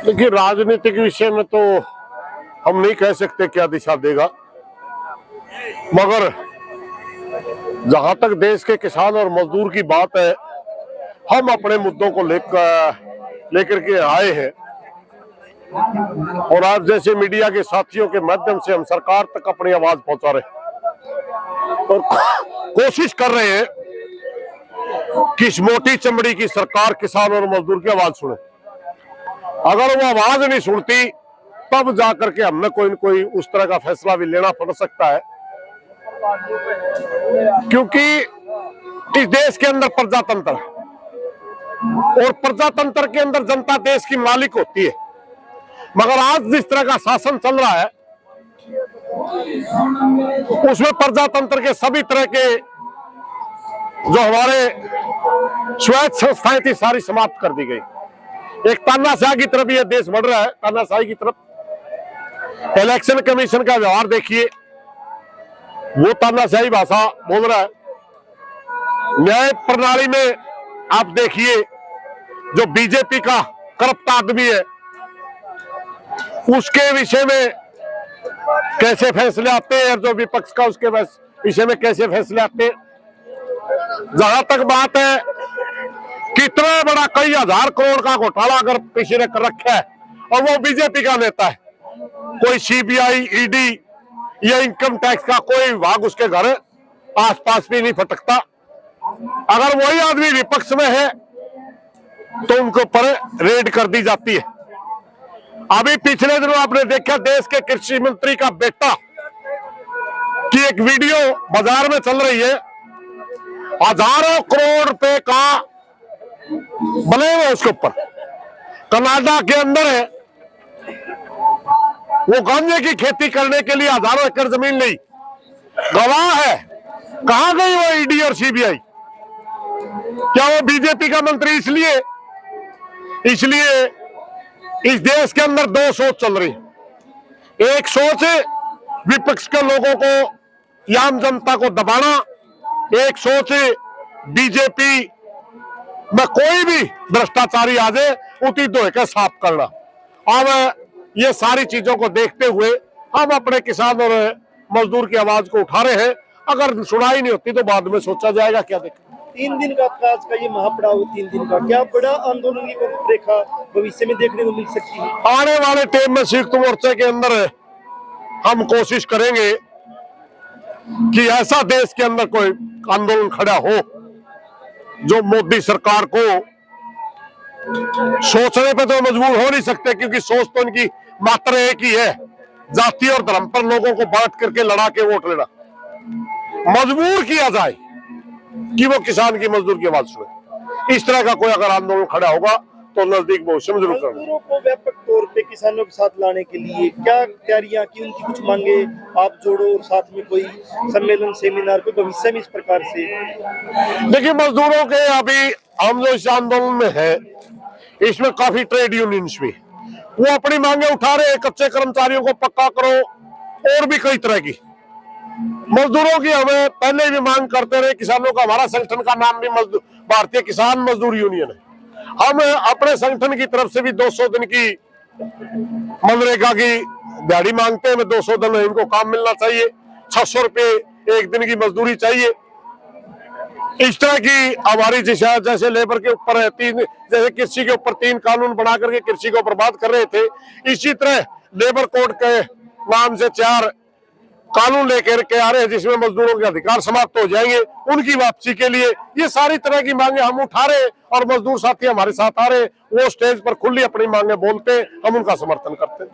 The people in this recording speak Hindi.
देखिए, राजनीतिक विषय में तो हम नहीं कह सकते क्या दिशा देगा, मगर जहां तक देश के किसान और मजदूर की बात है, हम अपने मुद्दों को लेकर के आए हैं और आप जैसे मीडिया के साथियों के माध्यम से हम सरकार तक अपनी आवाज पहुंचा रहे हैं और कोशिश कर रहे हैं कि इस मोटी चमड़ी की सरकार किसान और मजदूर की आवाज सुने। अगर वो आवाज नहीं सुनती तब जाकर के हमें कोई न कोई उस तरह का फैसला भी लेना पड़ सकता है, क्योंकि इस देश के अंदर प्रजातंत्र है और प्रजातंत्र के अंदर जनता देश की मालिक होती है। मगर आज जिस तरह का शासन चल रहा है उसमें प्रजातंत्र के सभी तरह के जो हमारे स्वायत्त संस्थाएं थी सारी समाप्त कर दी गई। एक तानाशाही की तरफ ये देश बढ़ रहा है, तानाशाही की तरफ। इलेक्शन कमीशन का व्यवहार देखिए, वो तानाशाही भाषा बोल रहा है। न्याय प्रणाली में आप देखिए, जो बीजेपी का करप्ट आदमी है उसके विषय में कैसे फैसले आते हैं और जो विपक्ष का उसके विषय में कैसे फैसले आते हैं। जहां तक बात है कि इतना बड़ा कई हजार करोड़ का घोटाला अगर पीछे ने कर रखा है और वो बीजेपी का नेता है, कोई सीबीआई, ईडी या इनकम टैक्स का कोई विभाग उसके घर आसपास भी नहीं फटकता। अगर वही आदमी विपक्ष में है तो उनके ऊपर रेड कर दी जाती है। अभी पिछले दिनों आपने देखा देश के कृषि मंत्री का बेटा की एक वीडियो बाजार में चल रही है, हजारों करोड़ रुपए का बने हुए उसके ऊपर। कनाडा के अंदर है, वो गांजे की खेती करने के लिए हजारों एकड़ जमीन ली, गवाह है। कहां गई वो ईडी और सीबीआई? क्या वो बीजेपी का मंत्री? इसलिए इस देश के अंदर दो सोच चल रही। एक सोच है विपक्ष के लोगों को, आम जनता को दबाना। एक सोच है बीजेपी में कोई भी भ्रष्टाचारी आ जाए उसी धोए के साफ करना। अब ये सारी चीजों को देखते हुए हम अपने किसान और मजदूर की आवाज को उठा रहे हैं। अगर सुनाई नहीं होती तो बाद में सोचा जाएगा। क्या देखें, 3 दिन का आज का ये महापड़ाव, 3 दिन का क्या बड़ा आंदोलन की रूपरेखा भविष्य में देखने को मिल सकती है? आने वाले टाइम में संयुक्त मोर्चे के अंदर हम कोशिश करेंगे कि ऐसा देश के अंदर कोई आंदोलन खड़ा हो जो मोदी सरकार को सोचने पे तो मजबूर हो नहीं सकते, क्योंकि सोच तो इनकी मात्र एक ही है, जाति और धर्म पर लोगों को बांट करके लड़ा के वोट लेना। मजबूर किया जाए कि वो किसान की, मजदूर की आवाज सुने। इस तरह का कोई अगर आंदोलन खड़ा होगा तो नजदीक भविष्य में जरूर करेंगे। मजदूरों को व्यापक तौर पे किसानों के साथ लाने के लिए क्या तैयारियां की? उनकी कुछ मांगे आप जोड़ो और साथ में कोई सम्मेलन, सेमिनार, कोई भविष्य में इस प्रकार से? देखिए, मजदूरों के अभी हम जो इस आंदोलन में है इसमें काफी ट्रेड यूनियंस भी वो अपनी मांगे उठा रहे हैं। कच्चे कर्मचारियों को पक्का करो और भी कई तरह की। मजदूरों की हमें पहले भी मांग करते रहे। किसानों का, हमारा संगठन का नाम भी भारतीय किसान मजदूर यूनियन है। हम अपने संगठन की तरफ से भी 200 दिन की मनरेगा की दिहाड़ी मांगते हैं। 200 दिन इनको काम मिलना चाहिए, 600 रुपये एक दिन की मजदूरी चाहिए। इस तरह की हमारी जैसे लेबर के ऊपर है जैसे कृषि के ऊपर 3 कानून बना करके कृषि को बर्बाद कर रहे थे, इसी तरह लेबर कोड के नाम से 4 कानून लेकर के आ रहे हैं जिसमें मजदूरों के अधिकार समाप्त हो जाएंगे। उनकी वापसी के लिए ये सारी तरह की मांगे हम उठा रहे हैं और मजदूर साथी हमारे साथ आ रहे हैं। वो स्टेज पर खुली अपनी मांगे बोलते हैं, हम उनका समर्थन करते हैं।